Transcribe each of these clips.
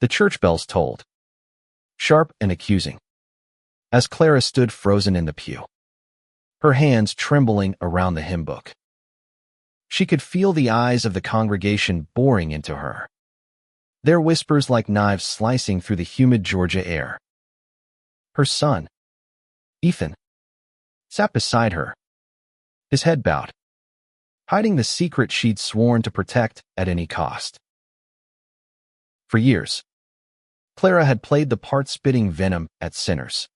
The church bells tolled, sharp and accusing, as Clara stood frozen in the pew, her hands trembling around the hymn book. She could feel the eyes of the congregation boring into her, their whispers like knives slicing through the humid Georgia air. Her son, Ethan, sat beside her, his head bowed, hiding the secret she'd sworn to protect at any cost. For years, Clara had played the part spitting venom at sinners,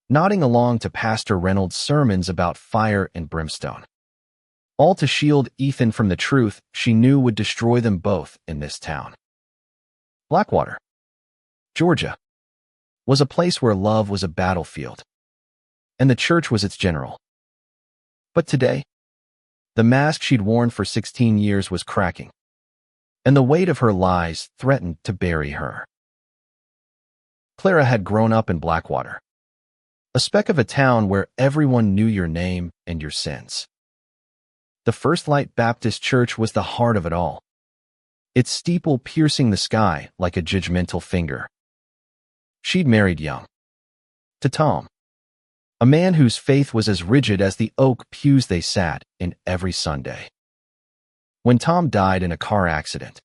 nodding along to Pastor Reynolds' sermons about fire and brimstone, all to shield Ethan from the truth she knew would destroy them both in this town. Blackwater, Georgia, was a place where love was a battlefield, and the church was its general. But today, the mask she'd worn for 16 years was cracking, and the weight of her lies threatened to bury her. Clara had grown up in Blackwater, a speck of a town where everyone knew your name and your sins. The First Light Baptist Church was the heart of it all, its steeple piercing the sky like a judgmental finger. She'd married young, to Tom, a man whose faith was as rigid as the oak pews they sat in every Sunday. When Tom died in a car accident,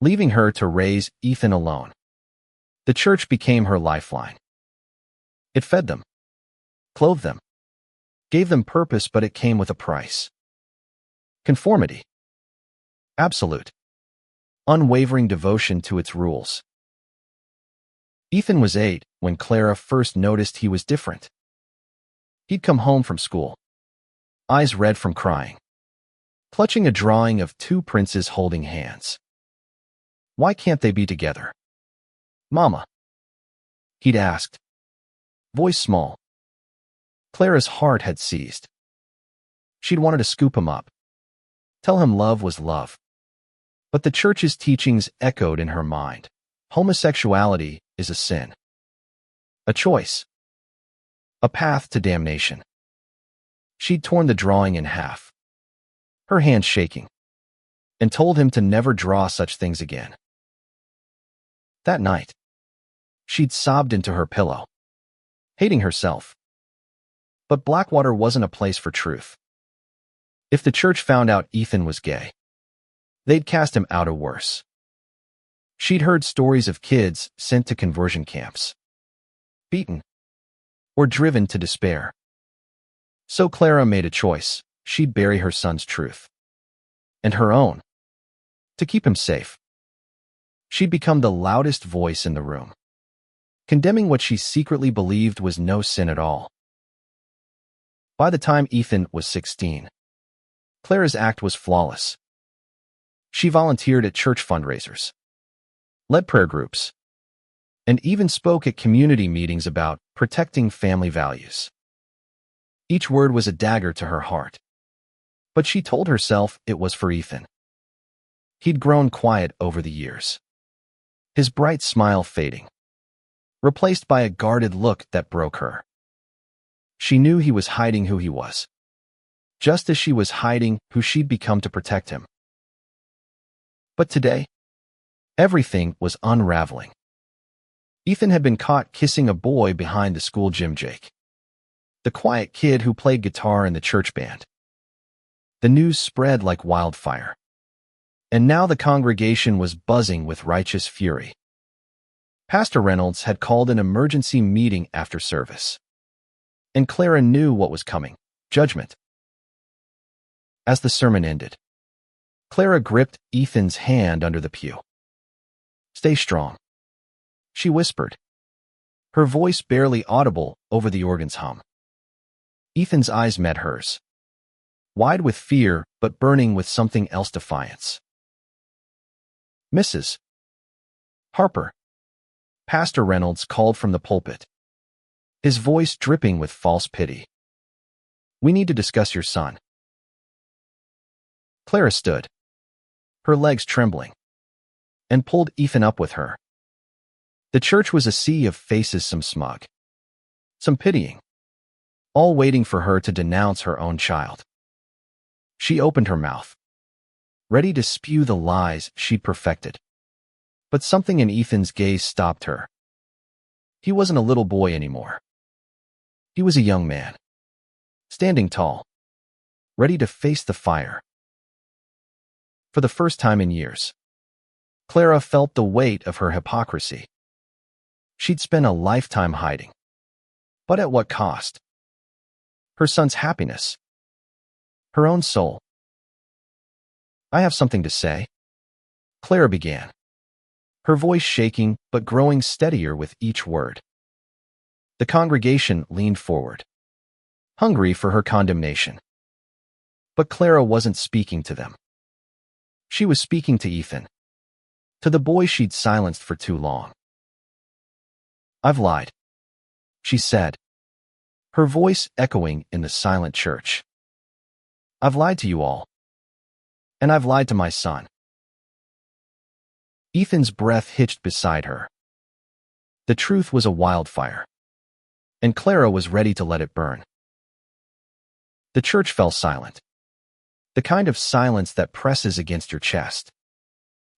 leaving her to raise Ethan alone, the church became her lifeline. It fed them, clothed them, gave them purpose, but it came with a price. Conformity. Absolute, unwavering devotion to its rules. Ethan was 8 when Clara first noticed he was different. He'd come home from school, eyes red from crying, clutching a drawing of 2 princes holding hands. "Why can't they be together, Mama?" he'd asked, voice small. Clara's heart had seized. She'd wanted to scoop him up, tell him love was love. But the church's teachings echoed in her mind. Homosexuality is a sin, a choice, a path to damnation. She'd torn the drawing in half, her hands shaking, and told him to never draw such things again. That night, she'd sobbed into her pillow, hating herself. But Blackwater wasn't a place for truth. If the church found out Ethan was gay, they'd cast him out or worse. She'd heard stories of kids sent to conversion camps, beaten, or driven to despair. So Clara made a choice. She'd bury her son's truth, and her own, to keep him safe. She'd become the loudest voice in the room, condemning what she secretly believed was no sin at all. By the time Ethan was 16, Clara's act was flawless. She volunteered at church fundraisers, led prayer groups, and even spoke at community meetings about protecting family values. Each word was a dagger to her heart, but she told herself it was for Ethan. He'd grown quiet over the years, his bright smile fading, replaced by a guarded look that broke her. She knew he was hiding who he was, just as she was hiding who she'd become to protect him. But today, everything was unraveling. Ethan had been caught kissing a boy behind the school gym. Jake, the quiet kid who played guitar in the church band. The news spread like wildfire, and now the congregation was buzzing with righteous fury. Pastor Reynolds had called an emergency meeting after service, and Clara knew what was coming: judgment. As the sermon ended, Clara gripped Ethan's hand under the pew. "Stay strong," she whispered, her voice barely audible over the organ's hum. Ethan's eyes met hers, wide with fear but burning with something else: defiance. "Mrs. Harper," Pastor Reynolds called from the pulpit, his voice dripping with false pity. "We need to discuss your son." Clara stood, her legs trembling, and pulled Ethan up with her. The church was a sea of faces, some smug, some pitying, all waiting for her to denounce her own child. She opened her mouth, ready to spew the lies she'd perfected. But something in Ethan's gaze stopped her. He wasn't a little boy anymore. He was a young man, standing tall, ready to face the fire. For the first time in years, Clara felt the weight of her hypocrisy. She'd spent a lifetime hiding. But at what cost? Her son's happiness. Her own soul. "I have something to say," Clara began, her voice shaking but growing steadier with each word. The congregation leaned forward, hungry for her condemnation. But Clara wasn't speaking to them. She was speaking to Ethan, to the boy she'd silenced for too long. "I've lied," she said, her voice echoing in the silent church. "I've lied to you all. And I've lied to my son." Ethan's breath hitched beside her. The truth was a wildfire, and Clara was ready to let it burn. The church fell silent. The kind of silence that presses against your chest,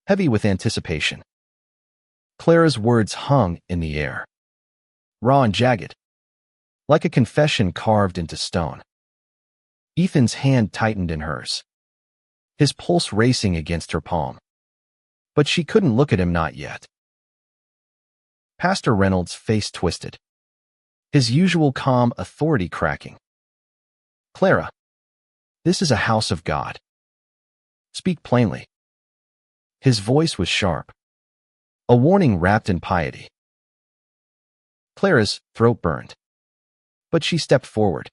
heavy with anticipation. Clara's words hung in the air, raw and jagged, like a confession carved into stone. Ethan's hand tightened in hers, his pulse racing against her palm. But she couldn't look at him, not yet. Pastor Reynolds' face twisted, his usual calm authority cracking. "Clara, this is a house of God. Speak plainly." His voice was sharp, a warning wrapped in piety. Clara's throat burned, but she stepped forward,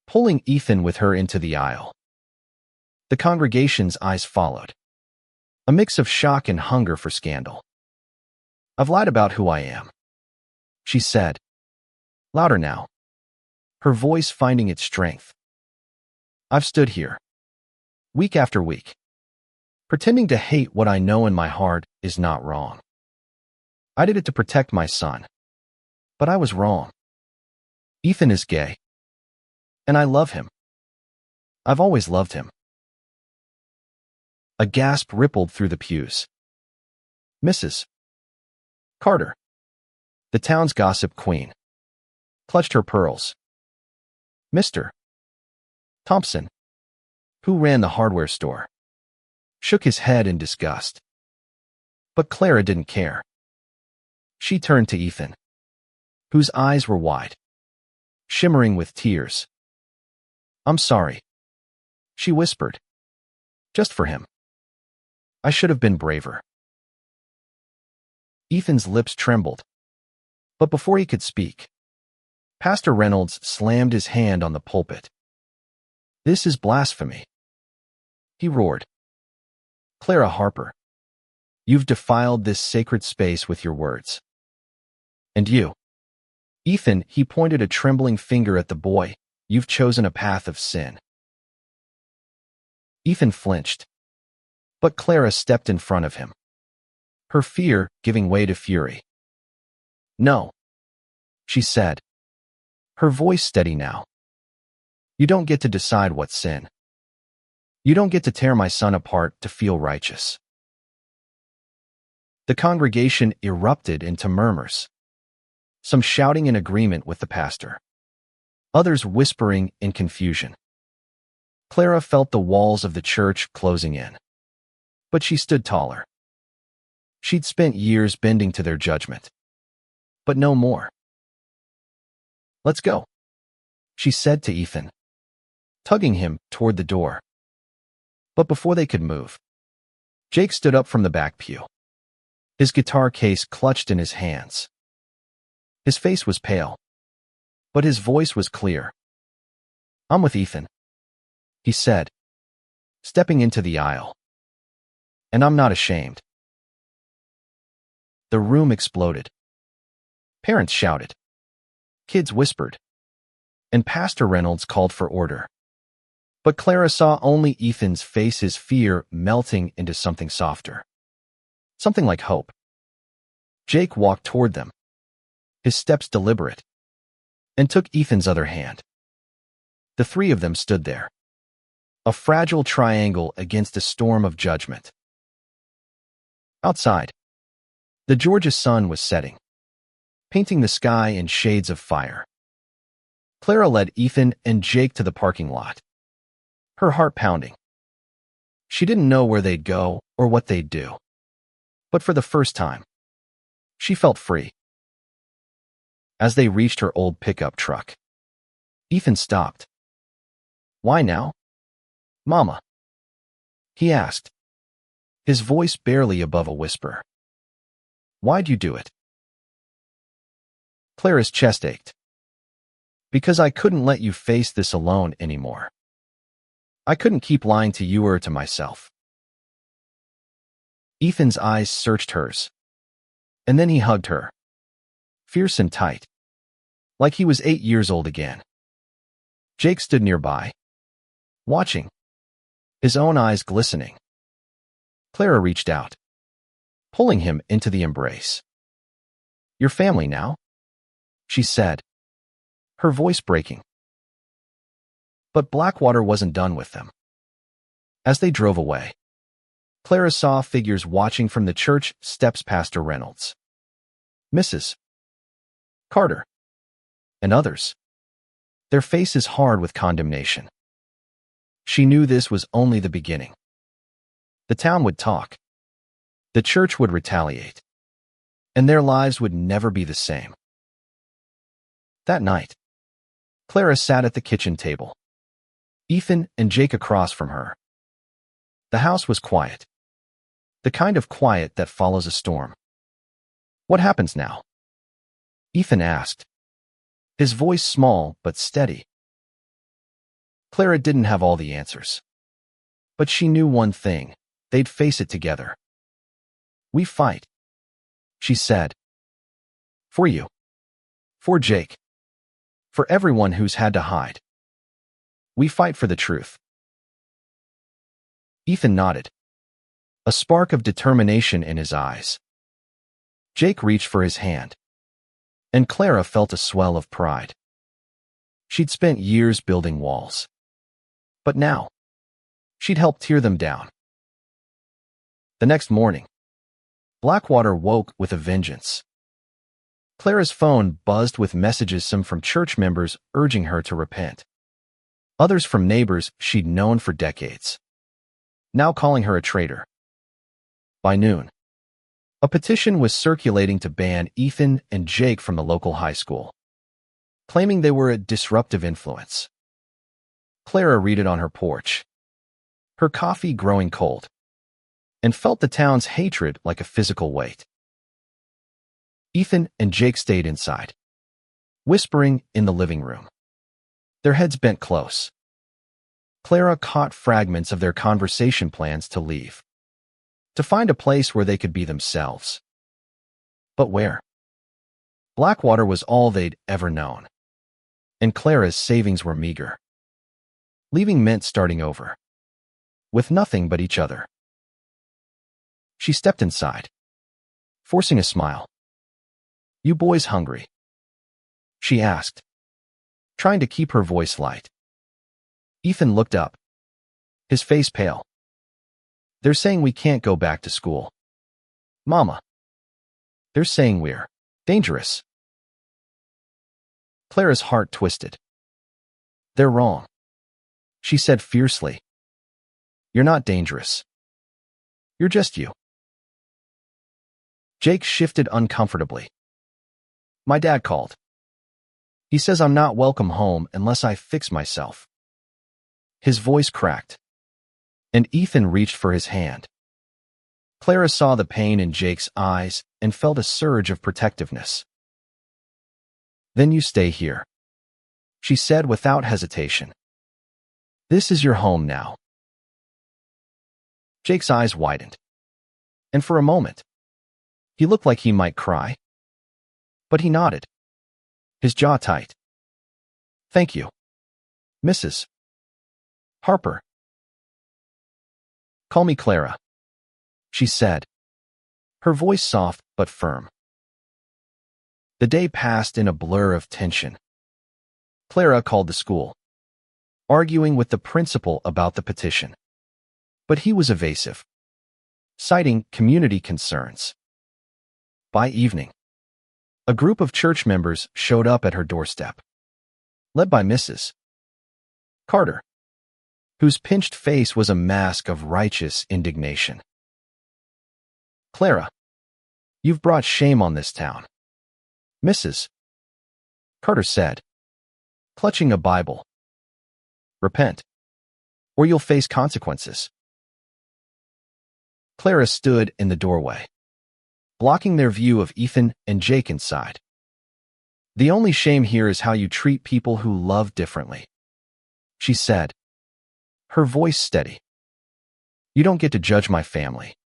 pulling Ethan with her into the aisle. The congregation's eyes followed, a mix of shock and hunger for scandal. "I've lied about who I am," she said, louder now, her voice finding its strength. "I've stood here, week after week, pretending to hate what I know in my heart is not wrong. I did it to protect my son, but I was wrong. Ethan is gay, and I love him. I've always loved him." A gasp rippled through the pews. Mrs. Carter, the town's gossip queen, clutched her pearls. Mr. Thompson, who ran the hardware store, shook his head in disgust. But Clara didn't care. She turned to Ethan, whose eyes were wide, shimmering with tears. "I'm sorry," she whispered, "just for him. I should have been braver." Ethan's lips trembled, but before he could speak, Pastor Reynolds slammed his hand on the pulpit. "This is blasphemy," he roared. "Clara Harper, you've defiled this sacred space with your words. And you, Ethan," he pointed a trembling finger at the boy, "you've chosen a path of sin." Ethan flinched, but Clara stepped in front of him, her fear giving way to fury. "No," she said, her voice steady now. "You don't get to decide what's sin. You don't get to tear my son apart to feel righteous." The congregation erupted into murmurs, some shouting in agreement with the pastor, others whispering in confusion. Clara felt the walls of the church closing in, but she stood taller. She'd spent years bending to their judgment, but no more. "Let's go," she said to Ethan, tugging him toward the door. But before they could move, Jake stood up from the back pew, his guitar case clutched in his hands. His face was pale, but his voice was clear. "I'm with Ethan," he said, stepping into the aisle. "And I'm not ashamed." The room exploded. Parents shouted. Kids whispered. And Pastor Reynolds called for order. But Clara saw only Ethan's face, his fear melting into something softer. Something like hope. Jake walked toward them, his steps deliberate, and took Ethan's other hand. The three of them stood there, a fragile triangle against a storm of judgment. Outside, The Georgia sun was setting, painting the sky in shades of fire. Clara led Ethan and Jake to the parking lot, her heart pounding. She didn't know where they'd go or what they'd do. But for the first time, she felt free. As they reached her old pickup truck, Ethan stopped. "Why now, Mama?" he asked, his voice barely above a whisper. "Why'd you do it?" Clara's chest ached. "Because I couldn't let you face this alone anymore. I couldn't keep lying to you or to myself." Ethan's eyes searched hers, and then he hugged her, fierce and tight, like he was 8 years old again. Jake stood nearby, watching, his own eyes glistening. Clara reached out, pulling him into the embrace. "Your family now," she said, her voice breaking. But Blackwater wasn't done with them. As they drove away, Clara saw figures watching from the church steps Pastor Reynolds, Mrs. Carter, and others, their faces hard with condemnation. She knew this was only the beginning. The town would talk, the church would retaliate, and their lives would never be the same. That night, Clara sat at the kitchen table, Ethan and Jake across from her. The house was quiet, the kind of quiet that follows a storm. "What happens now?" Ethan asked, his voice small but steady. Clara didn't have all the answers, but she knew one thing: they'd face it together. "We fight," she said. "For you. For Jake. For everyone who's had to hide. We fight for the truth." Ethan nodded, a spark of determination in his eyes. Jake reached for his hand, and Clara felt a swell of pride. She'd spent years building walls, but now, she'd helped tear them down. The next morning, Blackwater woke with a vengeance. Clara's phone buzzed with messages, some from church members urging her to repent, others from neighbors she'd known for decades, now calling her a traitor. By noon, a petition was circulating to ban Ethan and Jake from the local high school, claiming they were a disruptive influence. Clara read it on her porch, her coffee growing cold, and felt the town's hatred like a physical weight. Ethan and Jake stayed inside, whispering in the living room, their heads bent close. Clara caught fragments of their conversation plans to leave, to find a place where they could be themselves. But where? Blackwater was all they'd ever known, and Clara's savings were meager. Leaving meant starting over, with nothing but each other. She stepped inside, forcing a smile. "You boys hungry?" she asked, trying to keep her voice light. Ethan looked up, his face pale. "They're saying we can't go back to school, Mama. They're saying we're dangerous." Clara's heart twisted. "They're wrong," she said fiercely. "You're not dangerous. You're just you." Jake shifted uncomfortably. "My dad called. He says I'm not welcome home unless I fix myself." His voice cracked, and Ethan reached for his hand. Clara saw the pain in Jake's eyes and felt a surge of protectiveness. "Then you stay here," she said without hesitation. "This is your home now." Jake's eyes widened, and for a moment, he looked like he might cry. But he nodded, his jaw tight. "Thank you, Mrs. Harper." "Call me Clara," she said, her voice soft but firm. The day passed in a blur of tension. Clara called the school, arguing with the principal about the petition. But he was evasive, citing community concerns. By evening, a group of church members showed up at her doorstep, led by Mrs. Carter, whose pinched face was a mask of righteous indignation. "Clara, you've brought shame on this town," Mrs. Carter said, clutching a Bible. "Repent, or you'll face consequences." Clara stood in the doorway, blocking their view of Ethan and Jake inside. "The only shame here is how you treat people who love differently," she said, her voice steady. "You don't get to judge my family."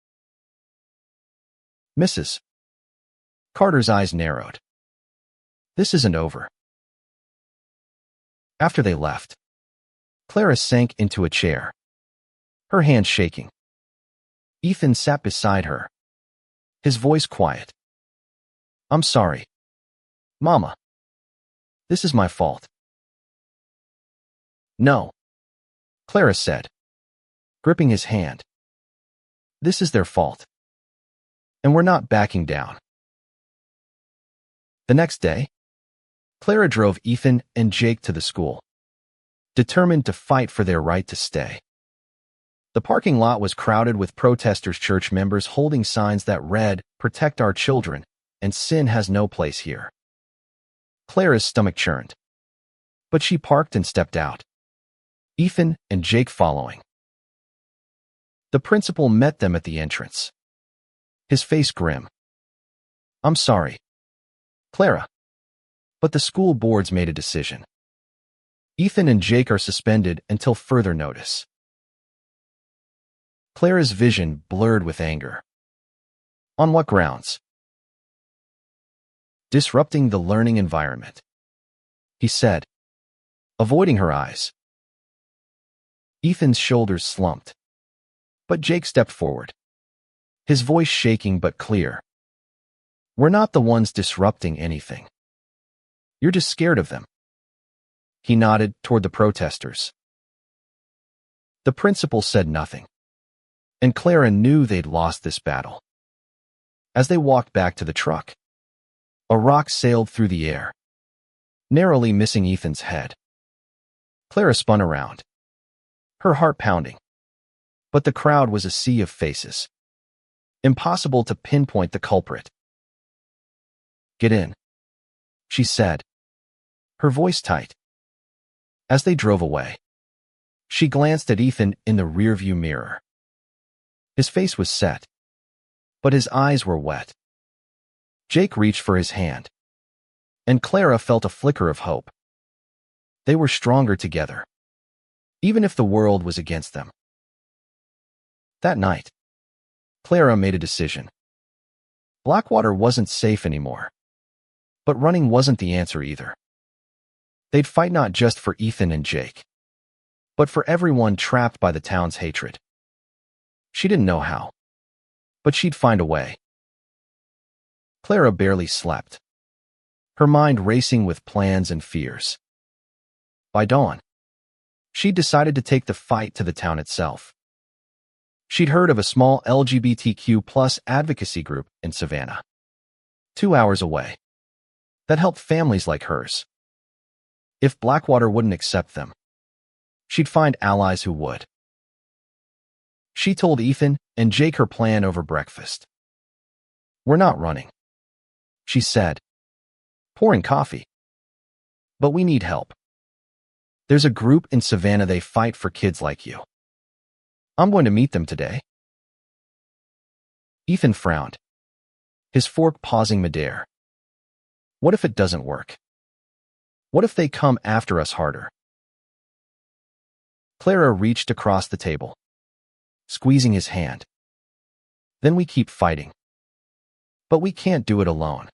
Mrs. Carter's eyes narrowed. "This isn't over." After they left, Clara sank into a chair, her hand shaking. Ethan sat beside her, his voice quiet. "I'm sorry, Mama. This is my fault." "No," Clara said, gripping his hand. "This is their fault, and we're not backing down." The next day, Clara drove Ethan and Jake to the school, determined to fight for their right to stay. The parking lot was crowded with protesters, church members holding signs that read, "Protect our children," and "Sin has no place here." Clara's stomach churned, but she parked and stepped out, Ethan and Jake following. The principal met them at the entrance, his face grim. "I'm sorry, Clara, but the school board's made a decision. Ethan and Jake are suspended until further notice." Clara's vision blurred with anger. "On what grounds?" "Disrupting the learning environment," he said, avoiding her eyes. Ethan's shoulders slumped, but Jake stepped forward, his voice shaking but clear. "We're not the ones disrupting anything. You're just scared of them." He nodded toward the protesters. The principal said nothing, and Clara knew they'd lost this battle. As they walked back to the truck, a rock sailed through the air, narrowly missing Ethan's head. Clara spun around, her heart pounding, but the crowd was a sea of faces. Impossible to pinpoint the culprit. "Get in," she said, her voice tight. As they drove away, she glanced at Ethan in the rearview mirror. His face was set, but his eyes were wet. Jake reached for his hand, and Clara felt a flicker of hope. They were stronger together, even if the world was against them. That night, Clara made a decision. Blackwater wasn't safe anymore, but running wasn't the answer either. They'd fight not just for Ethan and Jake, but for everyone trapped by the town's hatred. She didn't know how, but she'd find a way. Clara barely slept, her mind racing with plans and fears. By dawn, she'd decided to take the fight to the town itself. She'd heard of a small LGBTQ+ advocacy group in Savannah, 2 hours away, that helped families like hers. If Blackwater wouldn't accept them, she'd find allies who would. She told Ethan and Jake her plan over breakfast. "We're not running," she said, pouring coffee. "But we need help. There's a group in Savannah, they fight for kids like you. I'm going to meet them today." Ethan frowned, his fork pausing midair. What if it doesn't work? What if they come after us harder? Clara reached across the table, squeezing his hand. "Then we keep fighting. But we can't do it alone."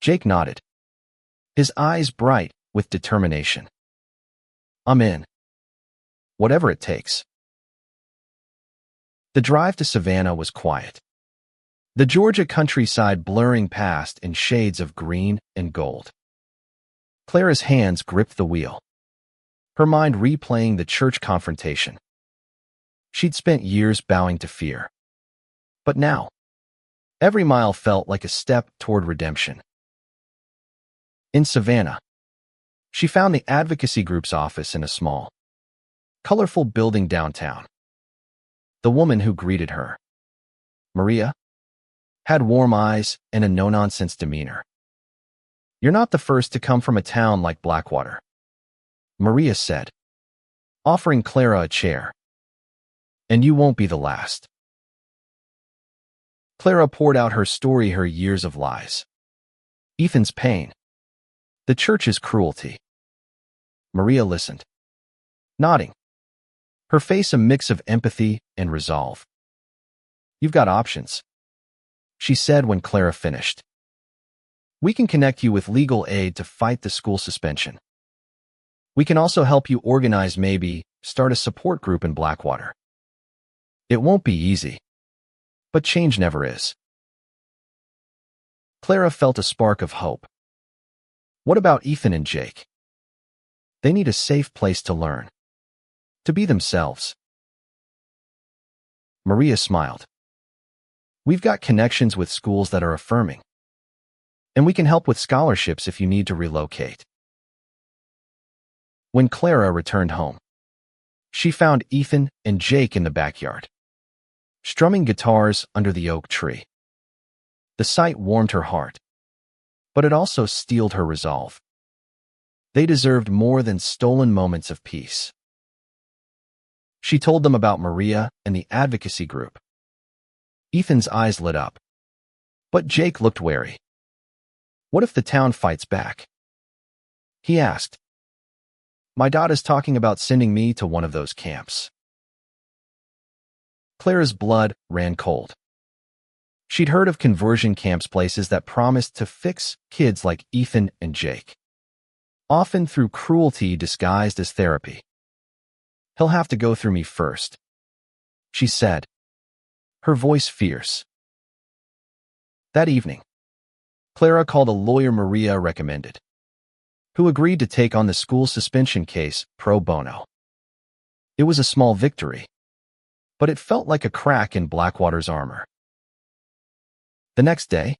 Jake nodded, his eyes bright with determination. "I'm in. Whatever it takes." The drive to Savannah was quiet, the Georgia countryside blurring past in shades of green and gold. Clara's hands gripped the wheel, her mind replaying the church confrontation. She'd spent years bowing to fear. But now, Every mile felt like a step toward redemption. In Savannah, she found the advocacy group's office in a small, colorful building downtown. The woman who greeted her, Maria, had warm eyes and a no-nonsense demeanor. "You're not the first to come from a town like Blackwater," Maria said, offering Clara a chair. "And you won't be the last." Clara poured out her story, her years of lies, Ethan's pain, the church's cruelty. Maria listened, nodding, her face a mix of empathy and resolve. "You've got options," she said when Clara finished. "We can connect you with legal aid to fight the school suspension. We can also help you organize, maybe start a support group in Blackwater. It won't be easy, but change never is." Clara felt a spark of hope. What about Ethan and Jake? They need a safe place to learn, to be themselves. Maria smiled. "We've got connections with schools that are affirming, and we can help with scholarships if you need to relocate." When Clara returned home, she found Ethan and Jake in the backyard, strumming guitars under the oak tree. The sight warmed her heart, but it also steeled her resolve. They deserved more than stolen moments of peace. She told them about Maria and the advocacy group. Ethan's eyes lit up, but Jake looked wary. "What if the town fights back?" he asked. "My dad is talking about sending me to one of those camps." Clara's blood ran cold. She'd heard of conversion camps, places that promised to fix kids like Ethan and Jake, often through cruelty disguised as therapy. "He'll have to go through me first," she said, her voice fierce. That evening, Clara called a lawyer Maria recommended, who agreed to take on the school suspension case pro bono. It was a small victory, but it felt like a crack in Blackwater's armor. The next day,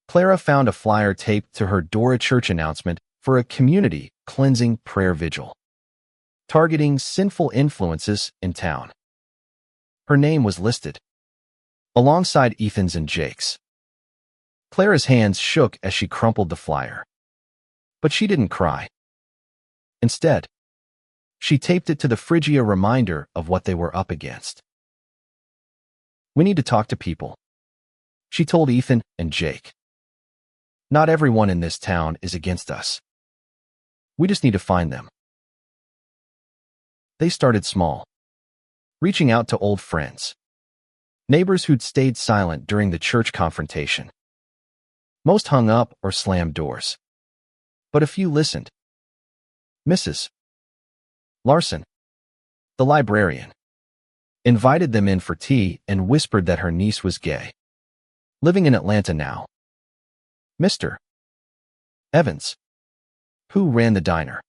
Clara found a flyer taped to her door, a church announcement for a community cleansing prayer vigil, targeting sinful influences in town. Her name was listed, alongside Ethan's and Jake's. Clara's hands shook as she crumpled the flyer, but she didn't cry. Instead, she taped it to the fridge, a reminder of what they were up against. "We need to talk to people," she told Ethan and Jake. "Not everyone in this town is against us. We just need to find them." They started small, reaching out to old friends, neighbors who'd stayed silent during the church confrontation. Most hung up or slammed doors, but a few listened. Mrs. Larson, the librarian, invited them in for tea and whispered that her niece was gay, living in Atlanta now. Mr. Evans, who ran the diner,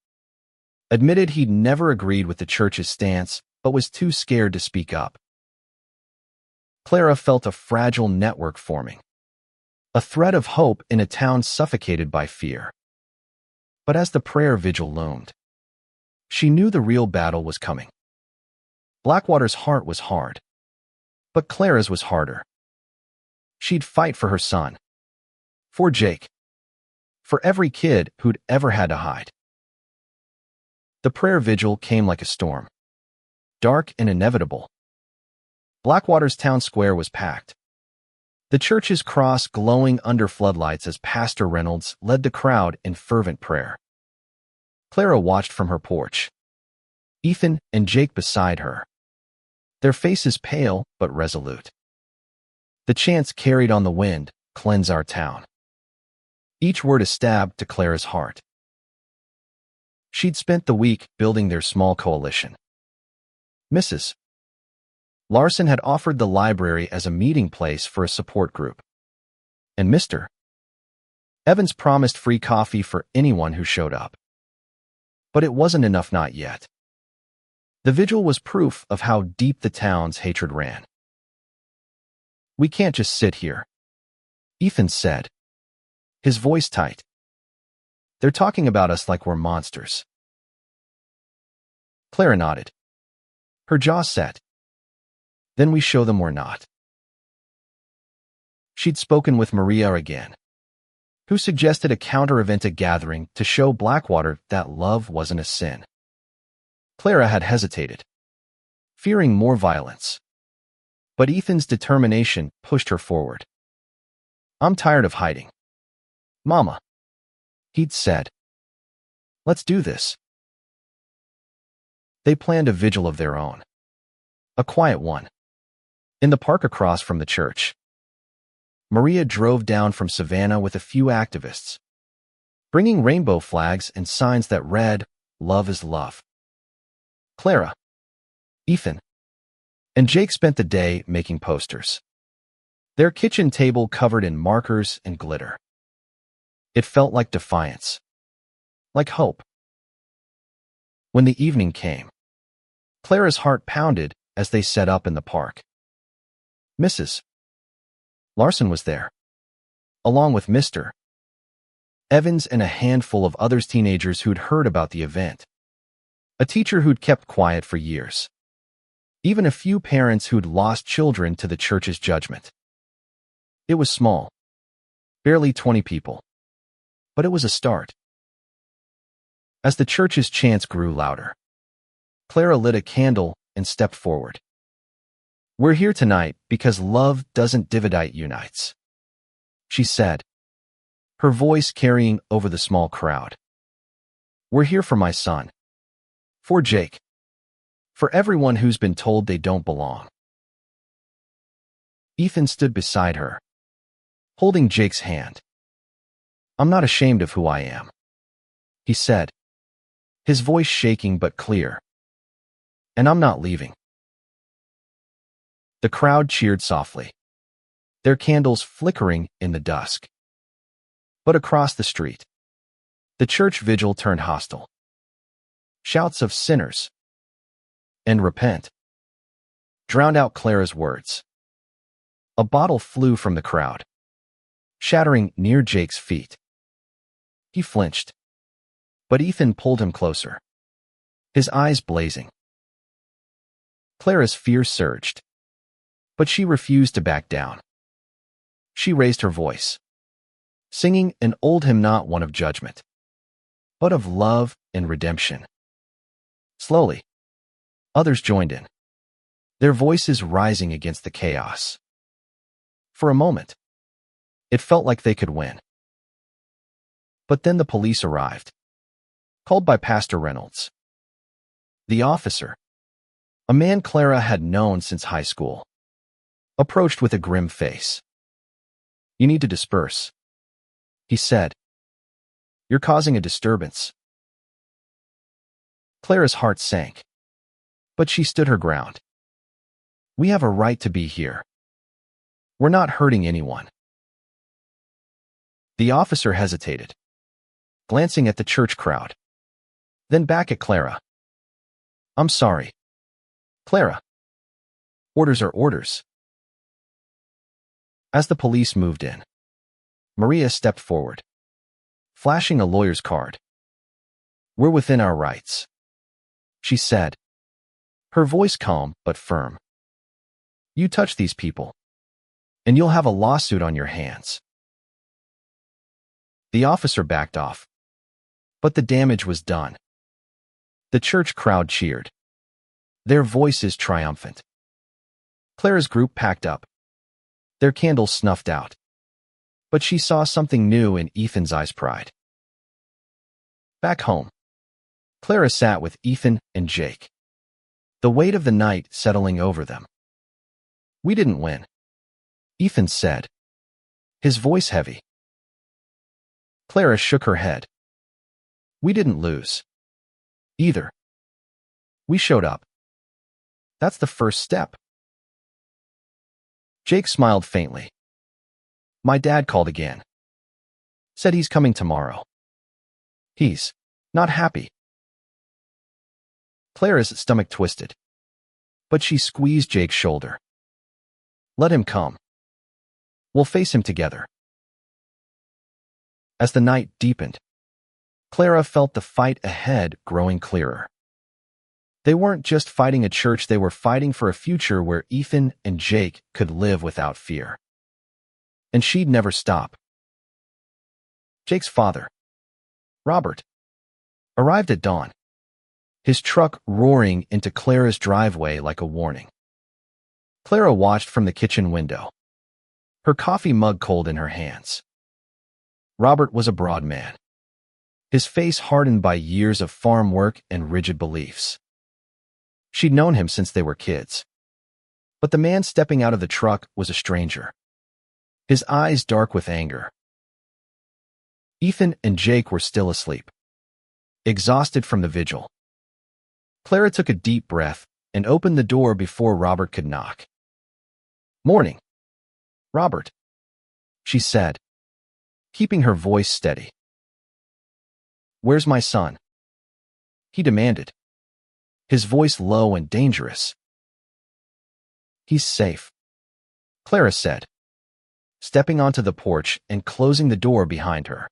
admitted he'd never agreed with the church's stance but was too scared to speak up. Clara felt a fragile network forming, a thread of hope in a town suffocated by fear. But as the prayer vigil loomed, she knew the real battle was coming. Blackwater's heart was hard, but Clara's was harder. She'd fight for her son, for Jake, for every kid who'd ever had to hide. The prayer vigil came like a storm, dark and inevitable. Blackwater's town square was packed, the church's cross glowing under floodlights as Pastor Reynolds led the crowd in fervent prayer. Clara watched from her porch, Ethan and Jake beside her, their faces pale but resolute. The chants carried on the wind, "Cleanse our town." Each word a stab to Clara's heart. She'd spent the week building their small coalition. Mrs. Larson had offered the library as a meeting place for a support group, and Mr. Evans promised free coffee for anyone who showed up. But it wasn't enough, not yet. The vigil was proof of how deep the town's hatred ran. "We can't just sit here," Ethan said, his voice tight. They're talking about us like we're monsters. Clara nodded. Her jaw set. Then we show them we're not. She'd spoken with Miah again, who suggested a counter-event at gathering to show Blackwater that love wasn't a sin. Clara had hesitated, fearing more violence. But Ethan's determination pushed her forward. I'm tired of hiding. Mama, he'd said. Let's do this. They planned a vigil of their own. A quiet one. In the park across from the church. Miah drove down from Savannah with a few activists, bringing rainbow flags and signs that read, "Love is love." Clara, Ethan, and Jake spent the day making posters. Their kitchen table covered in markers and glitter. It felt like defiance. Like hope. When the evening came, Clara's heart pounded as they set up in the park. Mrs. Larson was there, along with Mr. Evans and a handful of other teenagers who'd heard about the event. A teacher who'd kept quiet for years. Even a few parents who'd lost children to the church's judgment. It was small. Barely 20 people. But it was a start. As the church's chants grew louder, Clara lit a candle and stepped forward. We're here tonight because love doesn't divide, unites, she said, her voice carrying over the small crowd. We're here for my son. For Jake. For everyone who's been told they don't belong. Ethan stood beside her, holding Jake's hand. I'm not ashamed of who I am, he said, his voice shaking but clear. And I'm not leaving. The crowd cheered softly, their candles flickering in the dusk. But across the street, the church vigil turned hostile. Shouts of sinners and repent drowned out Clara's words. A bottle flew from the crowd, shattering near Jake's feet. He flinched, but Ethan pulled him closer, his eyes blazing. Clara's fear surged, but she refused to back down. She raised her voice, singing an old hymn, not one of judgment, but of love and redemption. Slowly, others joined in, their voices rising against the chaos. For a moment, it felt like they could win. But then the police arrived, called by Pastor Reynolds. The officer, a man Clara had known since high school, approached with a grim face. You need to disperse, he said. You're causing a disturbance. Clara's heart sank, but she stood her ground. We have a right to be here. We're not hurting anyone. The officer hesitated, glancing at the church crowd, then back at Clara. I'm sorry, Clara. Orders are orders. As the police moved in, Miah stepped forward, flashing a lawyer's card. We're within our rights, she said, her voice calm but firm. You touch these people, and you'll have a lawsuit on your hands. The officer backed off, but the damage was done. The church crowd cheered, their voices triumphant. Clara's group packed up, their candles snuffed out. But she saw something new in Ethan's eyes: pride. Back home, Clara sat with Ethan and Jake, the weight of the night settling over them. We didn't win, Ethan said, his voice heavy. Clara shook her head. We didn't lose. Either. We showed up. That's the first step. Jake smiled faintly. My dad called again. Said he's coming tomorrow. He's not happy. Clara's stomach twisted, but she squeezed Jake's shoulder. Let him come. We'll face him together. As the night deepened, Clara felt the fight ahead growing clearer. They weren't just fighting a church, they were fighting for a future where Ethan and Jake could live without fear. And she'd never stop. Jake's father, Robert, arrived at dawn, his truck roaring into Clara's driveway like a warning. Clara watched from the kitchen window, her coffee mug cold in her hands. Robert was a broad man, his face hardened by years of farm work and rigid beliefs. She'd known him since they were kids. But the man stepping out of the truck was a stranger, his eyes dark with anger. Ethan and Jake were still asleep, exhausted from the vigil. Clara took a deep breath and opened the door before Robert could knock. "Morning, Robert," she said, keeping her voice steady. "Where's my son?" he demanded, his voice low and dangerous. "He's safe," Clara said, stepping onto the porch and closing the door behind her.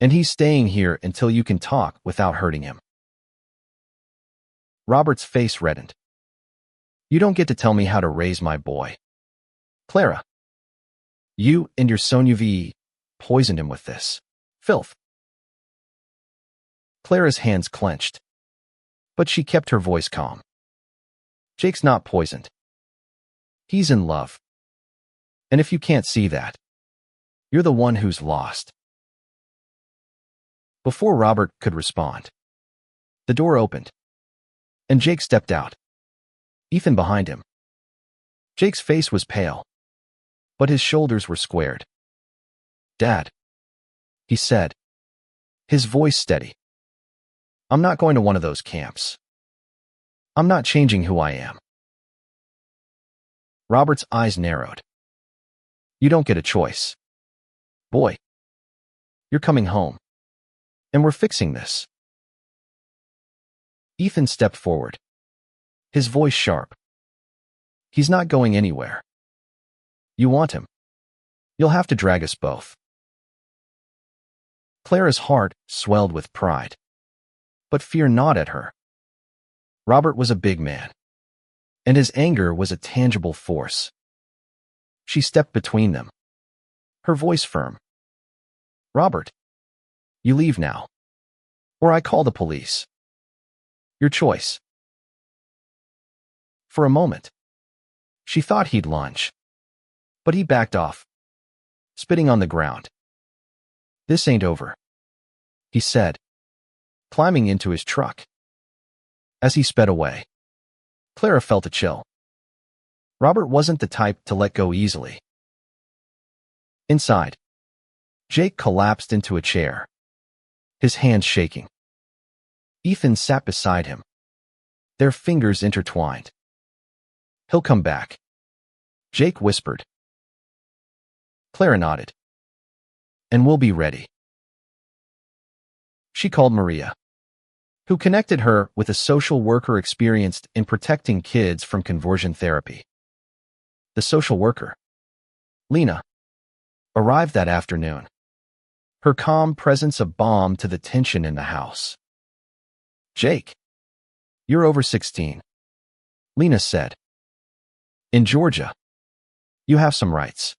"And he's staying here until you can talk without hurting him." Robert's face reddened. "You don't get to tell me how to raise my boy, Clara. You and your son You've poisoned him with this filth." Clara's hands clenched, but she kept her voice calm. "Jake's not poisoned. He's in love. And if you can't see that, you're the one who's lost." Before Robert could respond, the door opened, and Jake stepped out, Ethan behind him. Jake's face was pale, but his shoulders were squared. "Dad," he said, his voice steady. "I'm not going to one of those camps. I'm not changing who I am." Robert's eyes narrowed. "You don't get a choice, boy. You're coming home, and we're fixing this." Ethan stepped forward, his voice sharp. "He's not going anywhere. You want him. You'll have to drag us both." Clara's heart swelled with pride, but fear gnawed at her. Robert was a big man, and his anger was a tangible force. She stepped between them, her voice firm. "Robert, you leave now, or I call the police. Your choice." For a moment, she thought he'd lunge, but he backed off, spitting on the ground. "This ain't over," he said, climbing into his truck. As he sped away, Clara felt a chill. Robert wasn't the type to let go easily. Inside, Jake collapsed into a chair, his hands shaking. Ethan sat beside him, their fingers intertwined. "He'll come back," Jake whispered. Clara nodded. "And we'll be ready." She called Miah, who connected her with a social worker experienced in protecting kids from conversion therapy. The social worker, Lena, arrived that afternoon, her calm presence a balm to the tension in the house. "Jake, you're over 16, Lena said. "In Georgia, you have some rights.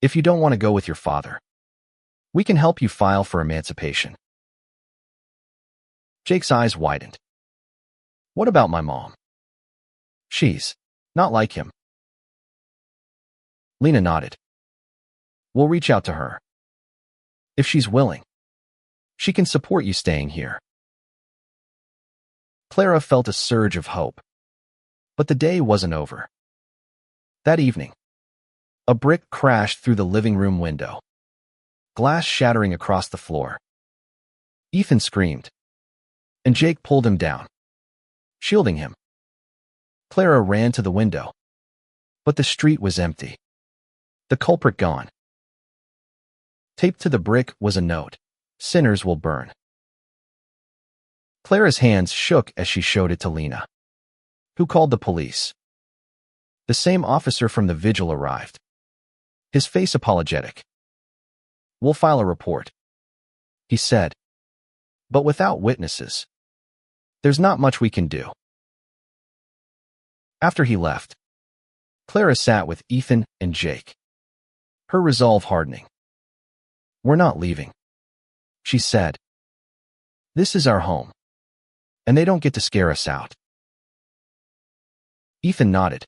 If you don't want to go with your father, we can help you file for emancipation." Jake's eyes widened. "What about my mom? She's not like him." Lena nodded. "We'll reach out to her. If she's willing, she can support you staying here." Clara felt a surge of hope. But the day wasn't over. That evening, a brick crashed through the living room window, glass shattering across the floor. Ethan screamed, and Jake pulled him down, shielding him. Clara ran to the window, but the street was empty, the culprit gone. Taped to the brick was a note, "Sinners will burn." Clara's hands shook as she showed it to Lena, who called the police. The same officer from the vigil arrived, his face apologetic. We'll file a report, he said. But without witnesses, there's not much we can do. After he left, Clara sat with Ethan and Jake, her resolve hardening. We're not leaving, she said. This is our home, and they don't get to scare us out. Ethan nodded,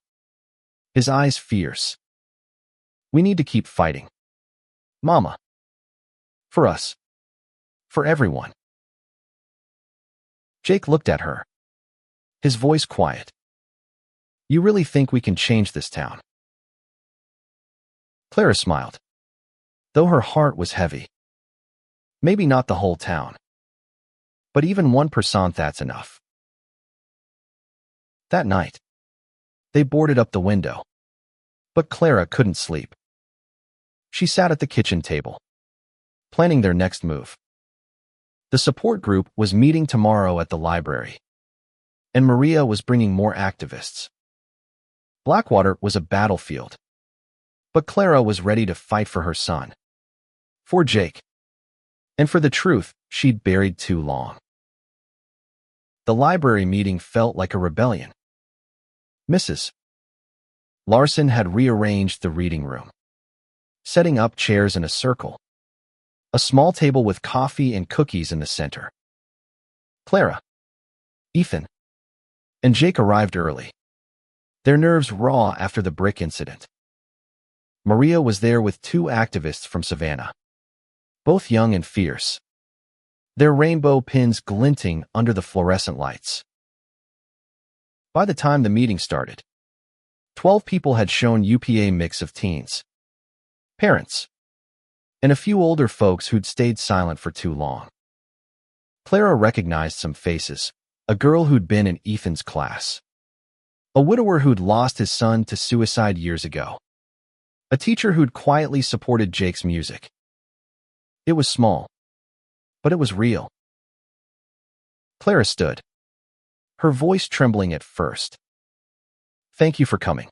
his eyes fierce. We need to keep fighting, Mama. For us. For everyone. Jake looked at her, his voice quiet. You really think we can change this town? Clara smiled, though her heart was heavy. Maybe not the whole town, but even 1%, that's enough. That night, they boarded up the window, but Clara couldn't sleep. She sat at the kitchen table, planning their next move. The support group was meeting tomorrow at the library, and Miah was bringing more activists. Blackwater was a battlefield, but Clara was ready to fight for her son, for Jake, and for the truth she'd buried too long. The library meeting felt like a rebellion. Mrs. Larson had rearranged the reading room, setting up chairs in a circle, a small table with coffee and cookies in the center. Clara, Ethan, and Jake arrived early, their nerves raw after the brick incident. Miah was there with 2 activists from Savannah, both young and fierce, their rainbow pins glinting under the fluorescent lights. By the time the meeting started, 12 people had shown up, a mix of teens, parents, and a few older folks who'd stayed silent for too long. Clara recognized some faces, a girl who'd been in Ethan's class, a widower who'd lost his son to suicide years ago, a teacher who'd quietly supported Jake's music. It was small, but it was real. Clara stood, her voice trembling at first. Thank you for coming,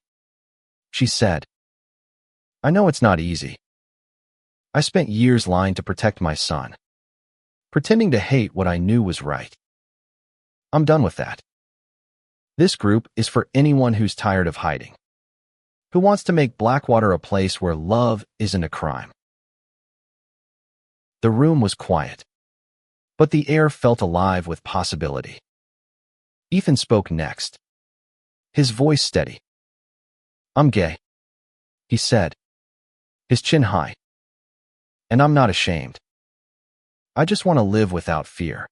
she said. I know it's not easy. I spent years lying to protect my son, pretending to hate what I knew was right. I'm done with that. This group is for anyone who's tired of hiding, who wants to make Blackwater a place where love isn't a crime. The room was quiet, but the air felt alive with possibility. Ethan spoke next, his voice steady. I'm gay, he said, his chin high. And I'm not ashamed. I just want to live without fear.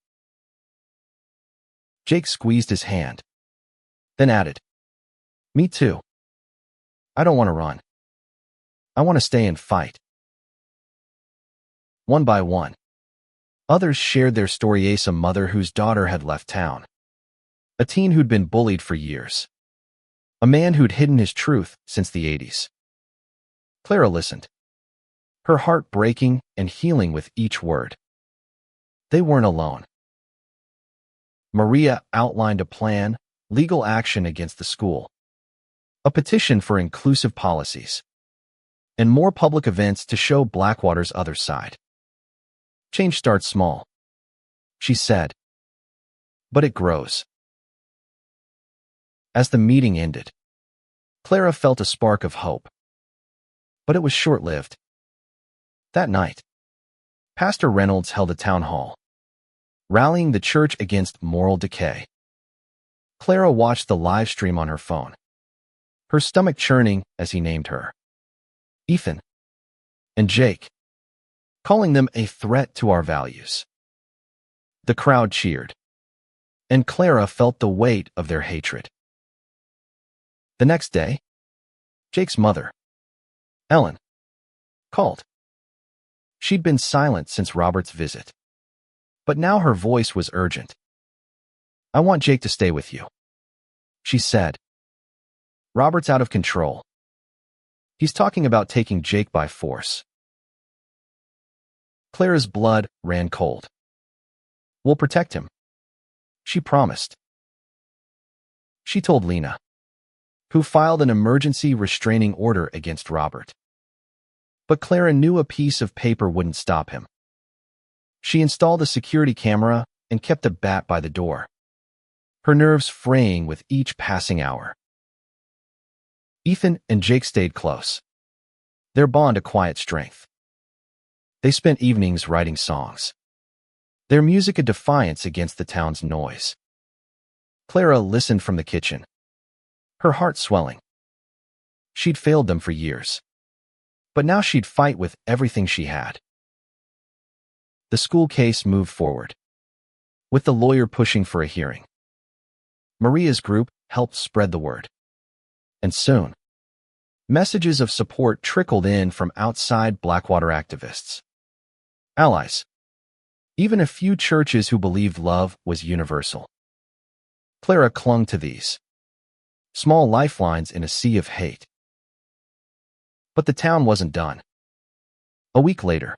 Jake squeezed his hand, then added, Me too. I don't want to run. I want to stay and fight. One by one, others shared their story. A mother whose daughter had left town, a teen who'd been bullied for years, a man who'd hidden his truth since the 80s. Clara listened, her heart breaking and healing with each word. They weren't alone. Miah outlined a plan, legal action against the school, a petition for inclusive policies, and more public events to show Blackwater's other side. Change starts small, she said, but it grows. As the meeting ended, Clara felt a spark of hope, but it was short-lived. That night, Pastor Reynolds held a town hall, rallying the church against moral decay. Clara watched the live stream on her phone, her stomach churning as he named her, Ethan, and Jake, calling them a threat to our values. The crowd cheered, and Clara felt the weight of their hatred. The next day, Jake's mother, Ellen, called. She'd been silent since Robert's visit, but now her voice was urgent. I want Jake to stay with you, she said. Robert's out of control. He's talking about taking Jake by force. Clara's blood ran cold. We'll protect him, she promised. She told Lena, who filed an emergency restraining order against Robert. But Clara knew a piece of paper wouldn't stop him. She installed a security camera and kept a bat by the door, her nerves fraying with each passing hour. Ethan and Jake stayed close, their bond a quiet strength. They spent evenings writing songs, their music a defiance against the town's noise. Clara listened from the kitchen, her heart swelling. She'd failed them for years, but now she'd fight with everything she had. The school case moved forward, with the lawyer pushing for a hearing. Maria's group helped spread the word. And soon, messages of support trickled in from outside Blackwater activists, allies, even a few churches who believed love was universal. Clara clung to these, small lifelines in a sea of hate. But the town wasn't done. A week later,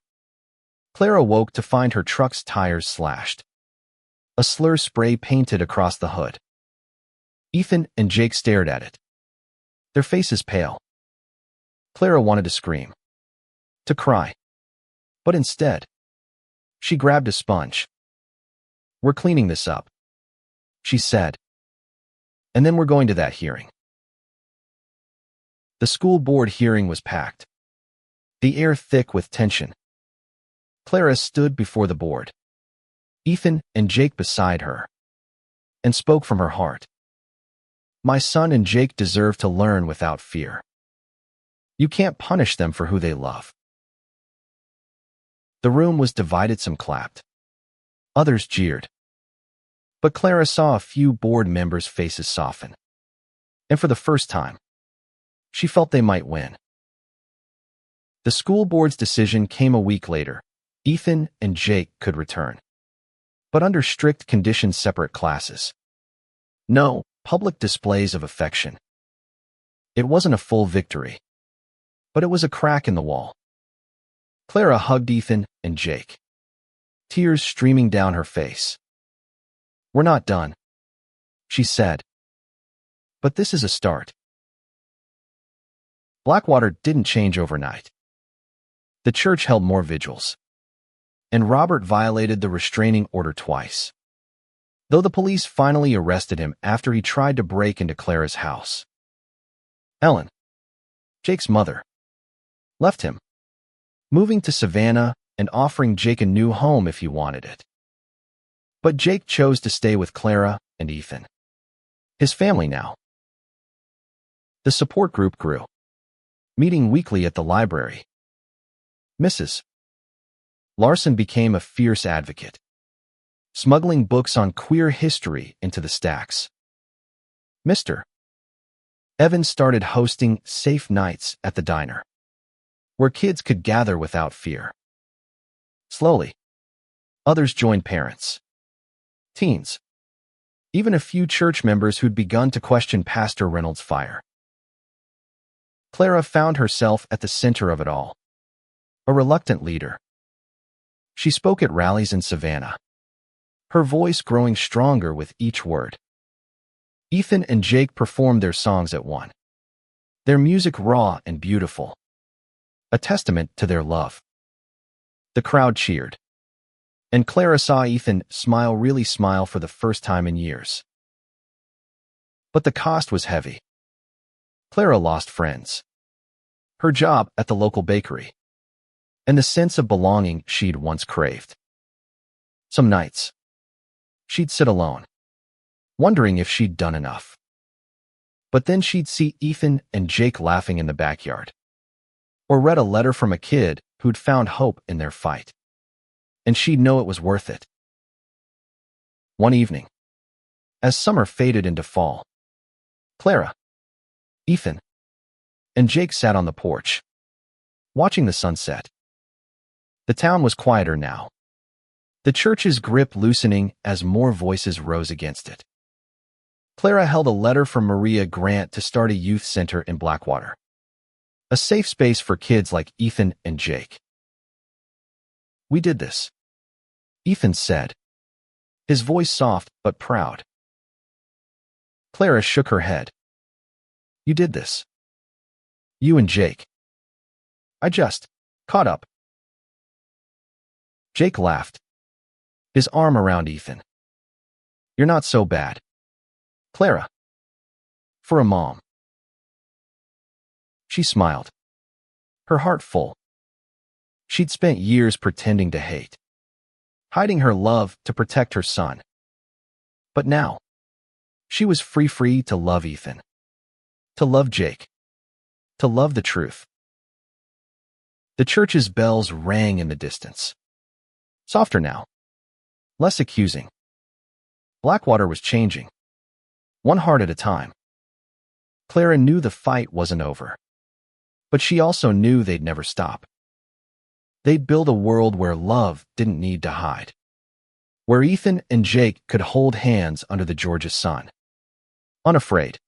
Clara woke to find her truck's tires slashed, a slur spray painted across the hood. Ethan and Jake stared at it, their faces pale. Clara wanted to scream, to cry, but instead, she grabbed a sponge. "We're cleaning this up," she said, "and then we're going to that hearing." The school board hearing was packed, the air thick with tension. Clara stood before the board, Ethan and Jake beside her, and spoke from her heart. "My son and Jake deserve to learn without fear. You can't punish them for who they love." The room was divided. Some clapped, others jeered. But Clara saw a few board members' faces soften, and for the first time, she felt they might win. The school board's decision came a week later. Ethan and Jake could return, but under strict conditions: separate classes, no public displays of affection. It wasn't a full victory, but it was a crack in the wall. Clara hugged Ethan and Jake, tears streaming down her face. "We're not done," she said, "but this is a start." Blackwater didn't change overnight. The church held more vigils, and Robert violated the restraining order twice, though the police finally arrested him after he tried to break into Clara's house. Ellen, Jake's mother, left him, moving to Savannah and offering Jake a new home if he wanted it. But Jake chose to stay with Clara and Ethan, his family now. The support group grew, meeting weekly at the library. Mrs. Larson became a fierce advocate, smuggling books on queer history into the stacks. Mr. Evans started hosting safe nights at the diner, where kids could gather without fear. Slowly, others joined: parents, teens, even a few church members who'd begun to question Pastor Reynolds' fire. Clara found herself at the center of it all, a reluctant leader. She spoke at rallies in Savannah, her voice growing stronger with each word. Ethan and Jake performed their songs at one, their music raw and beautiful, a testament to their love. The crowd cheered, and Clara saw Ethan really smile for the first time in years. But the cost was heavy. Clara lost friends, her job at the local bakery, and the sense of belonging she'd once craved. Some nights, she'd sit alone, wondering if she'd done enough. But then she'd see Ethan and Jake laughing in the backyard, or read a letter from a kid who'd found hope in their fight, and she'd know it was worth it. One evening, as summer faded into fall, Clara, Ethan, and Jake sat on the porch, watching the sunset. The town was quieter now, the church's grip loosening as more voices rose against it. Clara held a letter from Maria Grant to start a youth center in Blackwater, a safe space for kids like Ethan and Jake. "We did this," Ethan said, his voice soft but proud. Clara shook her head. "You did this. You and Jake." I just Caught up. Jake laughed, his arm around Ethan. You're not so bad. Clara. For a mom. She smiled, her heart full. She'd spent years pretending to hate, hiding her love to protect her son. But now, she was free to love Ethan, to love Jake, to love the truth. The church's bells rang in the distance. Softer now, less accusing. Blackwater was changing, one heart at a time. Clara knew the fight wasn't over, but she also knew they'd never stop. They'd build a world where love didn't need to hide, where Ethan and Jake could hold hands under the Georgia sun, unafraid.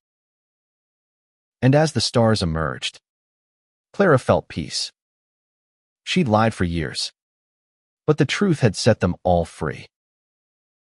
And as the stars emerged, Clara felt peace. She'd lied for years, but the truth had set them all free.